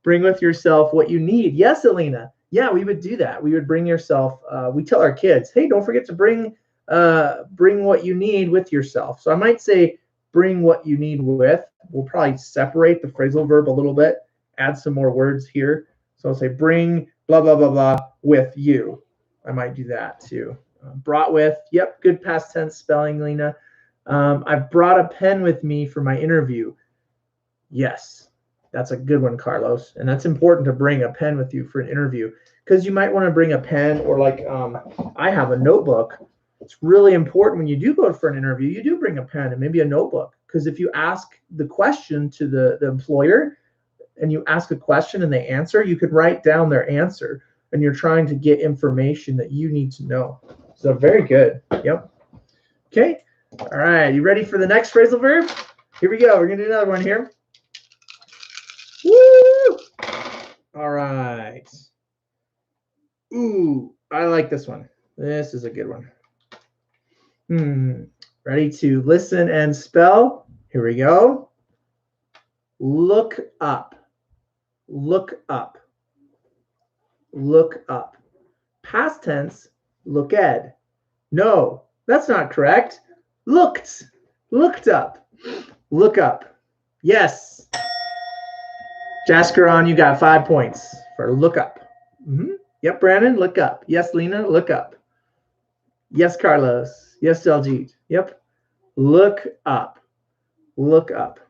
Bring with yourself what you need. Yes, Alina. Yeah, we would do that. We would bring yourself. We tell our kids, hey, don't forget to bring what you need with yourself. So I might say, bring what you need with. We'll probably separate the phrasal verb a little bit, add some more words here. So I'll say, bring blah, blah, blah, blah with you. I might do that too. Brought with. Yep, good past tense spelling, Lena. I've brought a pen with me for my interview. Yes, that's a good one, Carlos. And that's important to bring a pen with you for an interview because you might want to bring a pen or like I have a notebook. It's really important when you do go for an interview, you do bring a pen and maybe a notebook because if you ask the question to the employer and you ask a question and they answer, you could write down their answer and you're trying to get information that you need to know. So very good. Yep. Okay. All right. You ready for the next phrasal verb? Here we go. We're going to do another one here. Woo! All right. Ooh, I like this one. This is a good one. Ready to listen and spell? Here we go. Look up. Look up. Look up. Past tense, looked. No, that's not correct. Looked. Looked up. Look up. Yes. Jaskaron, you got 5 points for look up. Yep, Brandon, look up. Yes, Lena, look up. Yes, Carlos. Yes, Daljit. Yep. Look up. Look up.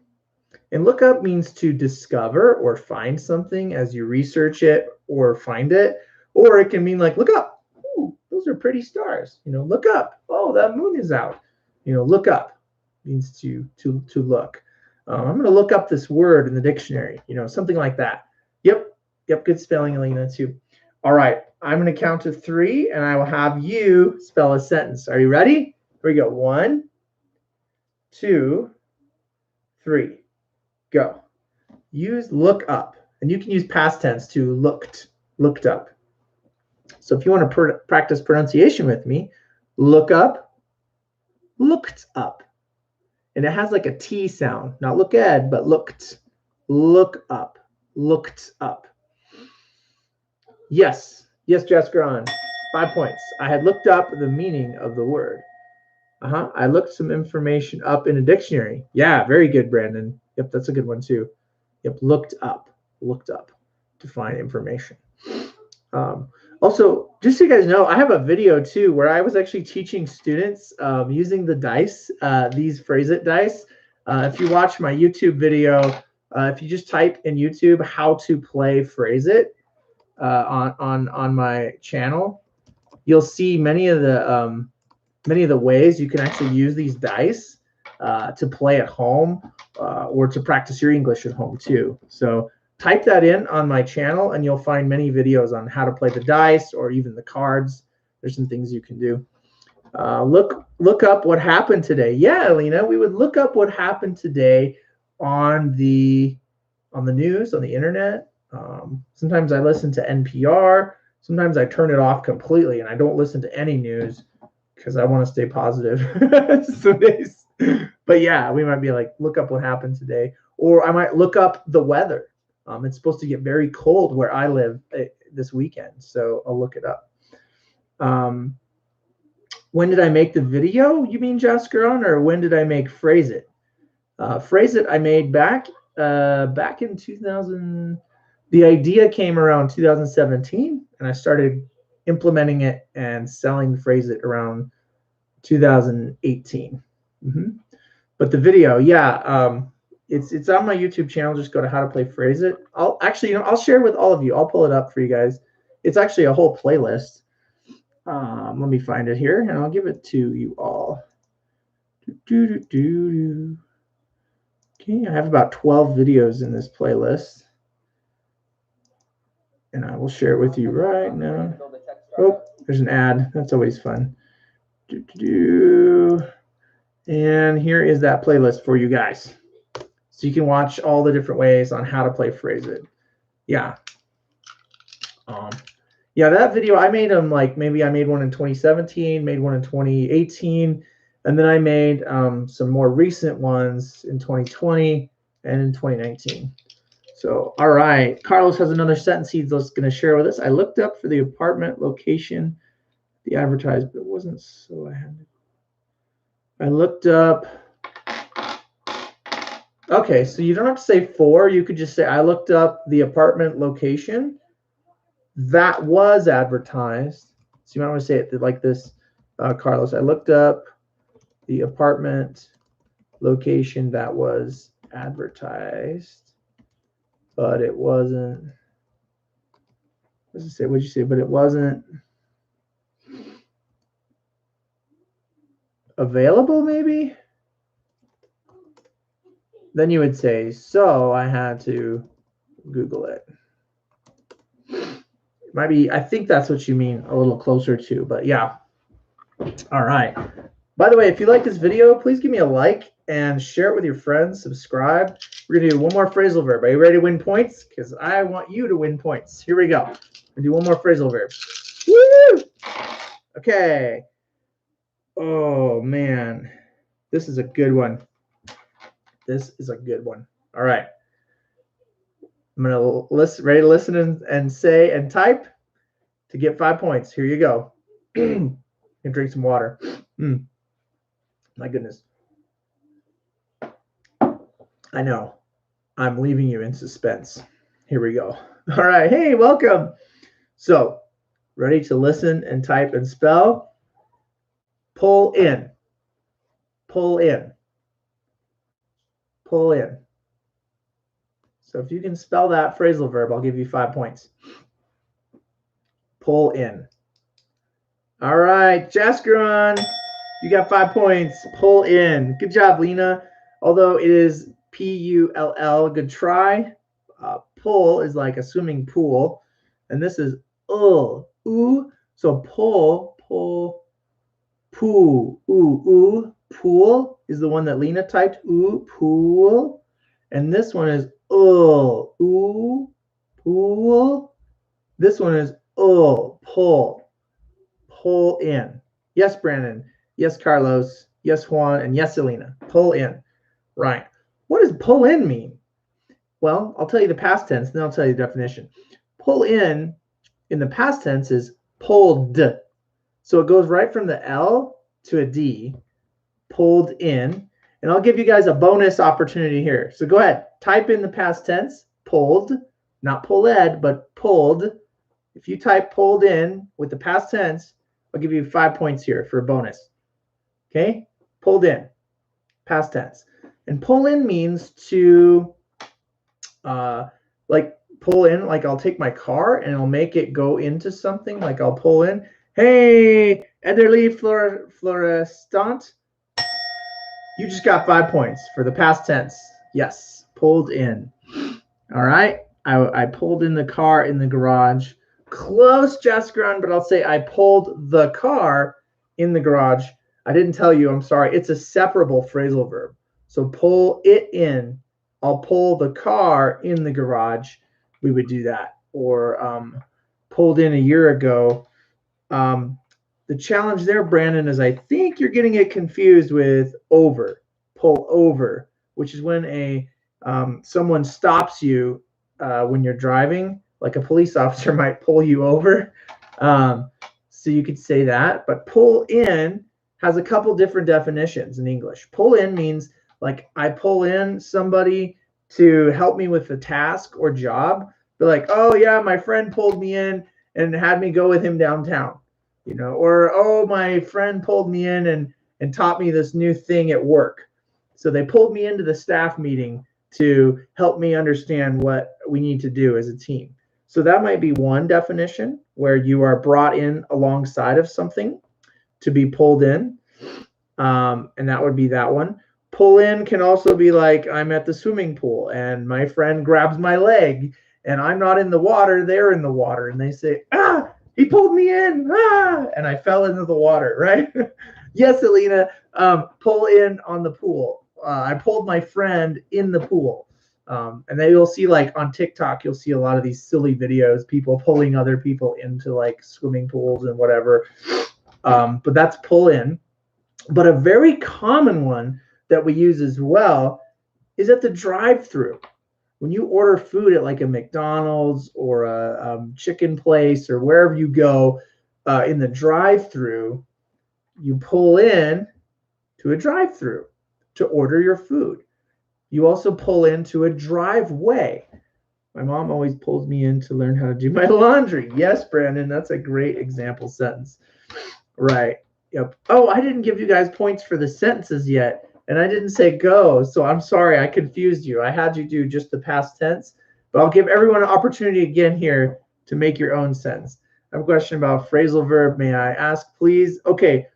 And look up means to discover or find something as you research it or find it. Or it can mean like, look up. Ooh, those are pretty stars. Look up. Oh, that moon is out. Look up means to look. I'm going to look up this word in the dictionary, something like that. Yep. Good spelling, Elena, too. All right. I'm going to count to 3, and I will have you spell a sentence. Are you ready? Here we go. 1, 2, 3. Go. Use look up, and you can use past tense to looked up. So if you want to practice pronunciation with me, look up, looked up. And it has like a T sound, not looked, but looked. Look up, looked up. Yes, Jessica, on 5 points. I had looked up the meaning of the word. I looked some information up in a dictionary. Yeah, very good, Brandon. Yep, that's a good one too. Yep, looked up to find information. Also, just so you guys know, I have a video too where I was actually teaching students using the dice, these phrase it dice. If you watch my YouTube video, if you just type in YouTube how to play phrase it on my channel, you'll see many of the ways you can actually use these dice to play at home or to practice your English at home too. So type that in on my channel and you'll find many videos on how to play the dice or even the cards. There's some things you can do. Look up what happened today. Yeah, Alina, we would look up what happened today on the news, on the internet. Sometimes I listen to NPR. Sometimes I turn it off completely and I don't listen to any news because I want to stay positive some days. But yeah, we might be like, look up what happened today. Or I might look up the weather. It's supposed to get very cold where I live this weekend, so I'll look it up. When did I make the video? You mean Jascaron, or when did I make Phrase It? Phrase It I made back in 2000. The idea came around 2017, and I started implementing it and selling Phrase It around 2018. But the video, yeah, it's on my YouTube channel. Just go to How to Play Phrase It. I'll share with all of you. I'll pull it up for you guys. It's actually a whole playlist. Let me find it here, and I'll give it to you all. Okay, I have about 12 videos in this playlist, and I will share it with you right now. Oh, there's an ad. That's always fun. And here is that playlist for you guys. So you can watch all the different ways on how to play Phrase It. Yeah. Yeah, that video, I made them like, maybe I made one in 2017, made one in 2018, and then I made some more recent ones in 2020 and in 2019. So, all right. Carlos has another sentence he's going to share with us. I looked up for the apartment location, the advertised, but it wasn't, so I looked up. Okay, so you don't have to say for. You could just say, I looked up the apartment location that was advertised. So you might want to say it like this, Carlos. I looked up the apartment location that was advertised, but it wasn't. What did you say? What did you say? But it wasn't available, maybe? Then you would say, so I had to Google it. Might be, I think that's what you mean, a little closer to, but yeah. All right. By the way, if you like this video, please give me a like and share it with your friends. Subscribe. We're going to do one more phrasal verb. Are you ready to win points? Because I want you to win points. Here we go. We'll do one more phrasal verb. Woo! Okay. Oh, man. This is a good one. This is a good one. All right. I'm going to ready to listen and say and type to get 5 points. Here you go. And drink some water. My goodness. I know. I'm leaving you in suspense. Here we go. All right. Hey, welcome. So, ready to listen and type and spell? Pull in. Pull in. Pull in. So if you can spell that phrasal verb, I'll give you 5 points. Pull in. All right, Jascaron, you got 5 points. Pull in. Good job, Lena. Although it is P-U-L-L, good try. Pull is like a swimming pool, and this is ooh. So pull, pool, pool is the one that Lena typed. Ooh, pool, and this one is ooh, pool. This one is pull in. Yes, Brandon. Yes, Carlos. Yes, Juan. And yes, Selena. Pull in. Right. What does pull in mean? Well, I'll tell you the past tense, then I'll tell you the definition. Pull in the past tense is pulled. So it goes right from the L to a D. pulled in. And I'll give you guys a bonus opportunity here. So go ahead, type in the past tense, pulled, not pulled, but pulled. If you type pulled in with the past tense, I'll give you 5 points here for a bonus. Okay, pulled in, past tense. And pull in means to like pull in, like I'll take my car and I'll make it go into something. Like I'll pull in, hey, Ederly Florestant. You just got 5 points for the past tense. Yes, pulled in. All right, I pulled in the car in the garage. Close, Jaskron, but I'll say I pulled the car in the garage. I didn't tell you, I'm sorry. It's a separable phrasal verb. So pull it in. I'll pull the car in the garage. We would do that. Or pulled in a year ago. The challenge there, Brandon, is I think you're getting it confused with over, pull over, which is when someone stops you when you're driving, like a police officer might pull you over. So you could say that, but pull in has a couple different definitions in English. Pull in means like I pull in somebody to help me with a task or job. They're like, oh yeah, my friend pulled me in and had me go with him downtown, you know, or oh, my friend pulled me in and taught me this new thing at work. So they pulled me into the staff meeting to help me understand what we need to do as a team. So that might be one definition where you are brought in alongside of something to be pulled in. And that would be that one. Pull in can also be like I'm at the swimming pool and my friend grabs my leg and I'm not in the water, they're in the water. And they say, ah, he pulled me in, ah, and I fell into the water, right? Yes, Alina, pull in on the pool. I pulled my friend in the pool. And then you'll see like on TikTok, you'll see a lot of these silly videos, people pulling other people into like swimming pools and whatever. But that's pull in. But a very common one that we use as well is at the drive-through. When you order food at like a McDonald's or a chicken place or wherever you go in the drive-through, you pull in to a drive-through to order your food. You also pull into a driveway. My mom always pulls me in to learn how to do my laundry. Yes, Brandon, that's a great example sentence. Right. Yep. Oh, I didn't give you guys points for the sentences yet. And I didn't say go. So I'm sorry, I confused you. I had you do just the past tense. But I'll give everyone an opportunity again here to make your own sentence. I have a question about phrasal verb. May I ask, please? Okay.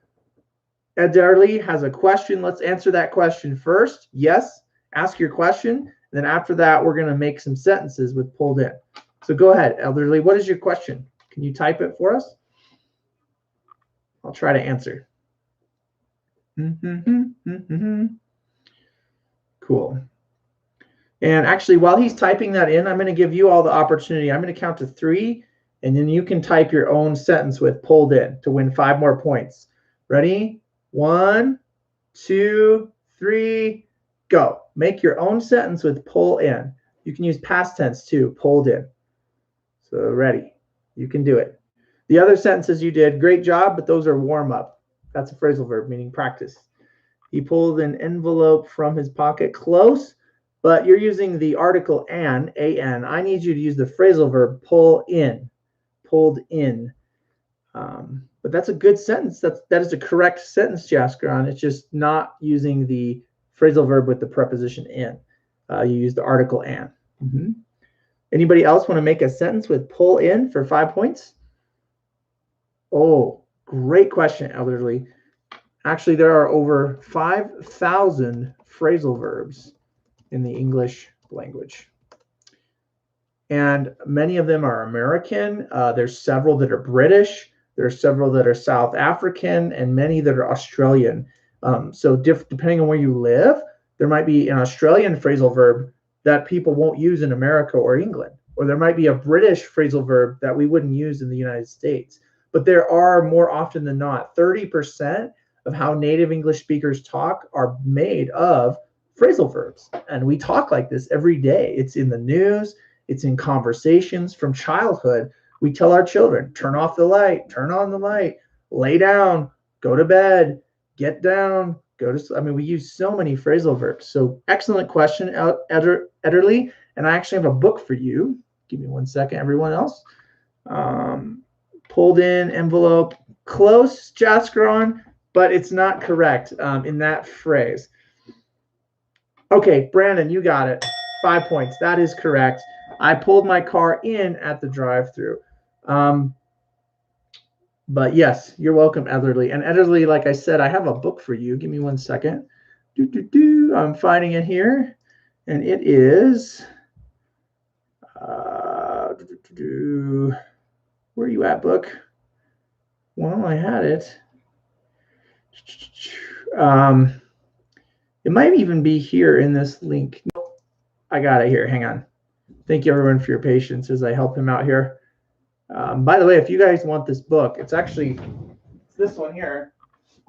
Ederly has a question. Let's answer that question first. Yes. Ask your question. And then after that, we're going to make some sentences with pulled in. So go ahead, Elderly. What is your question? Can you type it for us? I'll try to answer. Cool. And actually, while he's typing that in, I'm going to give you all the opportunity. I'm going to count to 3, and then you can type your own sentence with pulled in to win 5 more points. Ready? 1, 2, 3, go. Make your own sentence with pull in. You can use past tense too, pulled in. So ready. You can do it. The other sentences you did, great job, but those are warm up. That's a phrasal verb, meaning practice. He pulled an envelope from his pocket. Close, but you're using the article an, A-N. I need you to use the phrasal verb pull in, pulled in. But that's a good sentence. That is a correct sentence, Jaskron. It's just not using the phrasal verb with the preposition in. You use the article an. Anybody else want to make a sentence with pull in for 5 points? Oh, great question, Elderly. Actually, there are over 5,000 phrasal verbs in the English language. And many of them are American. There's several that are British. There are several that are South African and many that are Australian. So depending on where you live, there might be an Australian phrasal verb that people won't use in America or England. Or there might be a British phrasal verb that we wouldn't use in the United States. But there are, more often than not, 30% of how native English speakers talk are made of phrasal verbs. And we talk like this every day. It's in the news. It's in conversations from childhood. We tell our children, turn off the light, turn on the light, lay down, go to bed, get down, I mean, we use so many phrasal verbs. So excellent question, Ederly. And I actually have a book for you. Give me 1 second, everyone else. Pulled in envelope, close, Jaskron, but it's not correct in that phrase. Okay, Brandon, you got it. 5 points. That is correct. I pulled my car in at the drive-thru. But yes, you're welcome, Ederly. And Ederly, like I said, I have a book for you. Give me 1 second. I'm finding it here. And it is... where are you at, book? Well, I had it. It might even be here in this link. Nope, I got it here. Hang on. Thank you, everyone, for your patience as I help him out here. By the way, if you guys want this book, it's this one here.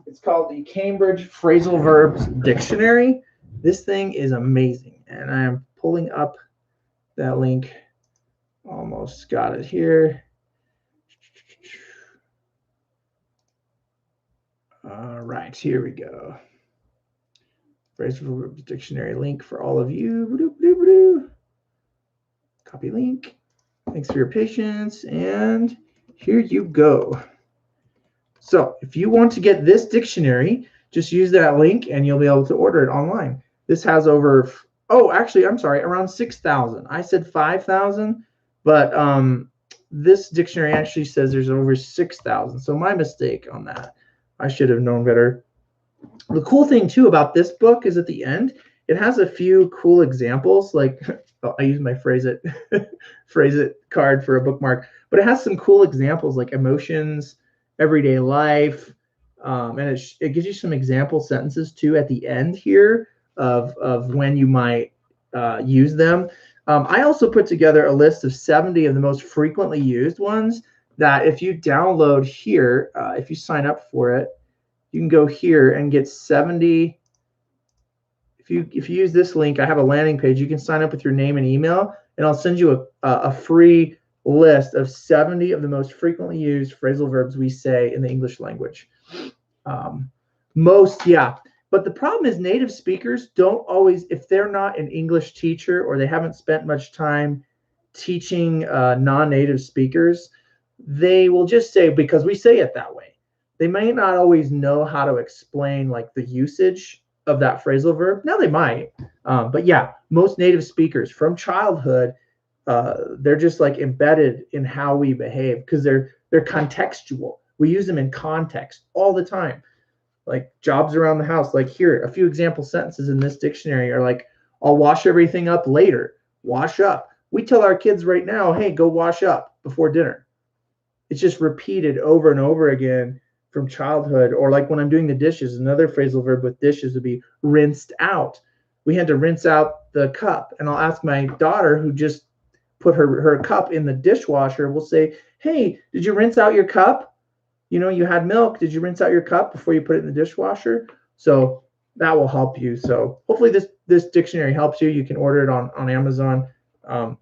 It's called the Cambridge Phrasal Verbs Dictionary. This thing is amazing, and I am pulling up that link. Almost got it here. All right, here we go. Phrasal Verbs Dictionary link for all of you. Copy link. Thanks for your patience, and here you go. So if you want to get this dictionary, just use that link and you'll be able to order it online. This has over, around 6,000. I said 5,000, but this dictionary actually says there's over 6,000. So my mistake on that. I should have known better. The cool thing too about this book is at the end, it has a few cool examples. Like I use my phrase it card for a bookmark, but it has some cool examples like emotions, everyday life, and it gives you some example sentences too at the end here of when you might use them. I also put together a list of 70 of the most frequently used ones that if you download here, if you sign up for it, you can go here and get 70. If you use this link, I have a landing page. You can sign up with your name and email, and I'll send you a free list of 70 of the most frequently used phrasal verbs we say in the English language. But the problem is native speakers don't always, if they're not an English teacher or they haven't spent much time teaching non-native speakers, they will just say, because we say it that way. They may not always know how to explain like the usage of that phrasal verb. Now they might, but yeah, most native speakers from childhood, they're just like embedded in how we behave because they're contextual. We use them in context all the time. Like jobs around the house, like here, a few example sentences in this dictionary are like, I'll wash everything up later. Wash up. We tell our kids right now, hey, go wash up before dinner. It's just repeated over and over again from childhood. Or like when I'm doing the dishes, another phrasal verb with dishes would be rinsed out. We had to rinse out the cup. And I'll ask my daughter who just put her cup in the dishwasher, we'll say, hey, did you rinse out your cup? You know, you had milk. Did you rinse out your cup before you put it in the dishwasher? So that will help you. So hopefully this dictionary helps you. You can order it on Amazon. And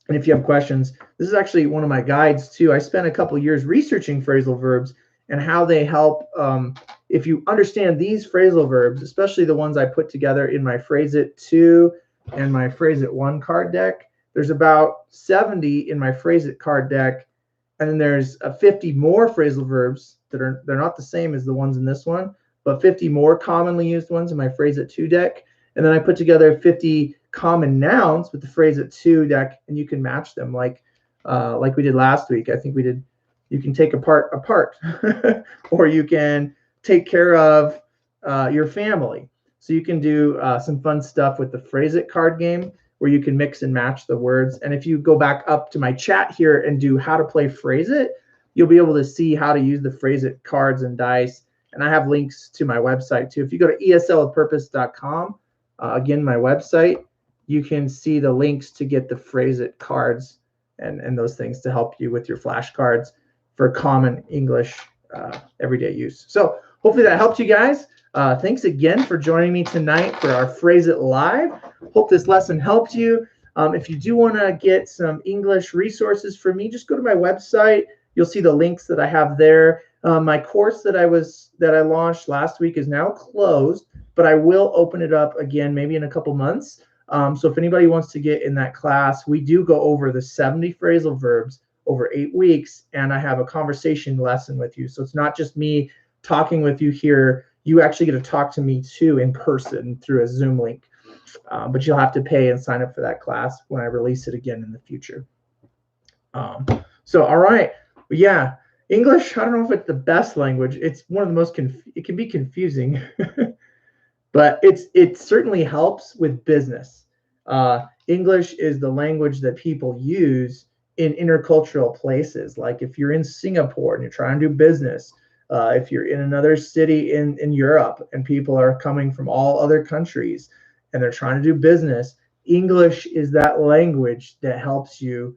if you have questions, this is actually one of my guides too. I spent a couple of years researching phrasal verbs and how they help. If you understand these phrasal verbs, especially the ones I put together in my Phrase It 2 and my Phrase It 1 card deck, there's about 70 in my Phrase It card deck. And then there's 50 more phrasal verbs they're not the same as the ones in this one, but 50 more commonly used ones in my Phrase It 2 deck. And then I put together 50 common nouns with the Phrase It 2 deck, and you can match them like we did last week. I think we did. You can take apart, or you can take care of your family. So you can do some fun stuff with the Phrase It card game, where you can mix and match the words. And if you go back up to my chat here and do how to play Phrase It, you'll be able to see how to use the Phrase It cards and dice. And I have links to my website too. If you go to eslwithpurpose.com, again, my website, you can see the links to get the Phrase It cards and those things to help you with your flashcards for common English everyday use. So hopefully that helped you guys. Thanks again for joining me tonight for our Phrase It Live. Hope this lesson helped you. If you do want to get some English resources from me, just go to my website. You'll see the links that I have there. My course that I launched last week is now closed, but I will open it up again maybe in a couple months. So if anybody wants to get in that class, we do go over the 70 phrasal verbs over 8 weeks, and I have a conversation lesson with you. So it's not just me talking with you here. You actually get to talk to me too in person through a Zoom link. But you'll have to pay and sign up for that class when I release it again in the future. So all right, but yeah, English, I don't know if it's the best language. It's one of the most it can be confusing, but it certainly helps with business. English is the language that people use in intercultural places. Like if you're in Singapore and you're trying to do business, if you're in another city in Europe and people are coming from all other countries and they're trying to do business, English is that language that helps you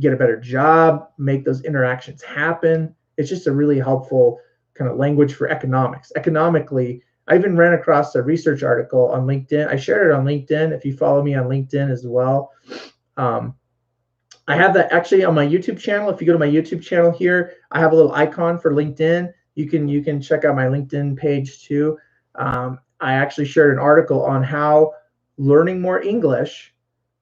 get a better job, make those interactions happen. It's just a really helpful kind of language for economics. Economically, I even ran across a research article on LinkedIn. I shared it on LinkedIn. If you follow me on LinkedIn as well, I have that actually on my YouTube channel. If you go to my YouTube channel here, I have a little icon for LinkedIn. You can check out my LinkedIn page too. I actually shared an article on how learning more English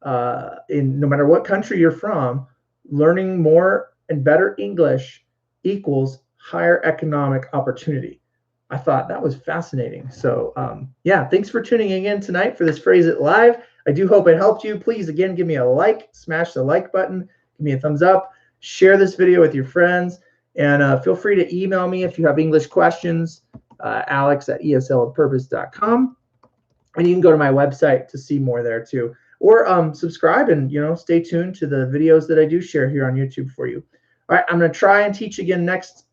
in no matter what country you're from, learning more and better English equals higher economic opportunity. I thought that was fascinating. So yeah, thanks for tuning in tonight for this Phrase It Live. I do hope it helped you. Please, again, give me a like, smash the like button, give me a thumbs up, share this video with your friends, and feel free to email me if you have English questions, alex@eslwithpurpose.com. And you can go to my website to see more there too. Or subscribe and stay tuned to the videos that I do share here on YouTube for you. All right, I'm going to try and teach again next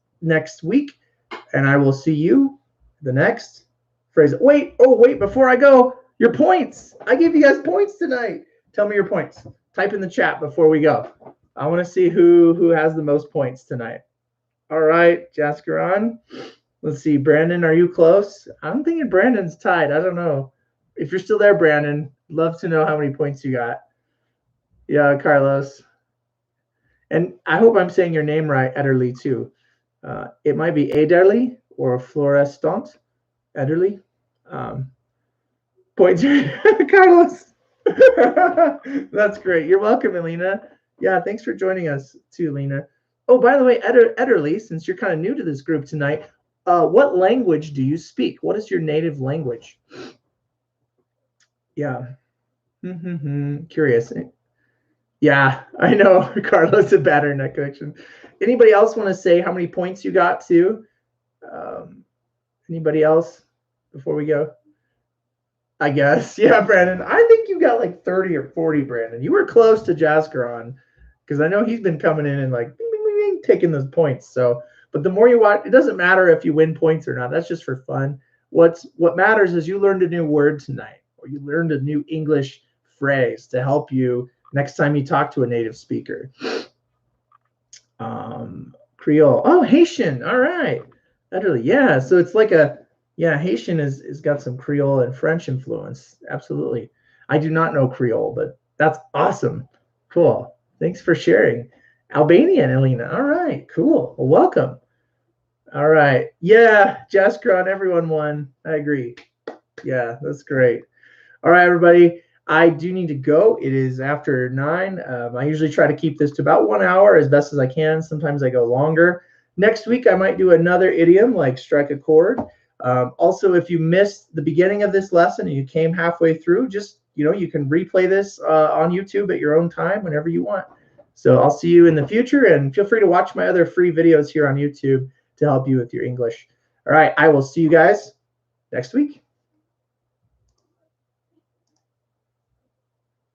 week, and I will see you the next phrase. Wait, before I go, your points. I gave you guys points tonight. Tell me your points. Type in the chat before we go. I want to see who has the most points tonight. All right, Jaskaran. Let's see, Brandon, are you close? I'm thinking Brandon's tied. I don't know. If you're still there, Brandon, love to know how many points you got. Yeah, Carlos. And I hope I'm saying your name right, Ederly, too. It might be Ederly or Florestant. Ederly. Points, Carlos. That's great. You're welcome, Elena. Yeah, thanks for joining us, too, Elena. Oh, by the way, Ederly, since you're kind of new to this group tonight, what language do you speak? What is your native language? Yeah. Curious. Yeah, I know, Carlos, a bad internet connection. Anybody else want to say how many points you got too? Anybody else before we go? I guess. Yeah, Brandon. I think you got like 30 or 40, Brandon. You were close to Jaskaran because I know he's been coming in and like bing, bing, bing, bing, taking those points. So, but the more you watch, it doesn't matter if you win points or not. That's just for fun. What matters is you learned a new word tonight, or you learned a new English phrase to help you next time you talk to a native speaker. Creole. Oh, Haitian. All right. Utterly. Yeah. So it's like Haitian is got some Creole and French influence. Absolutely. I do not know Creole, but that's awesome. Cool. Thanks for sharing. Albanian, Elena. All right. Cool. Well, welcome. All right. Yeah. Jaskaran, everyone won. I agree. Yeah, that's great. All right, everybody. I do need to go. It is after 9. I usually try to keep this to about 1 hour as best as I can. Sometimes I go longer. Next week, I might do another idiom like strike a chord. Also, if you missed the beginning of this lesson and you came halfway through, just, you can replay this on YouTube at your own time whenever you want. So I'll see you in the future, and feel free to watch my other free videos here on YouTube to help you with your English. All right, I will see you guys next week.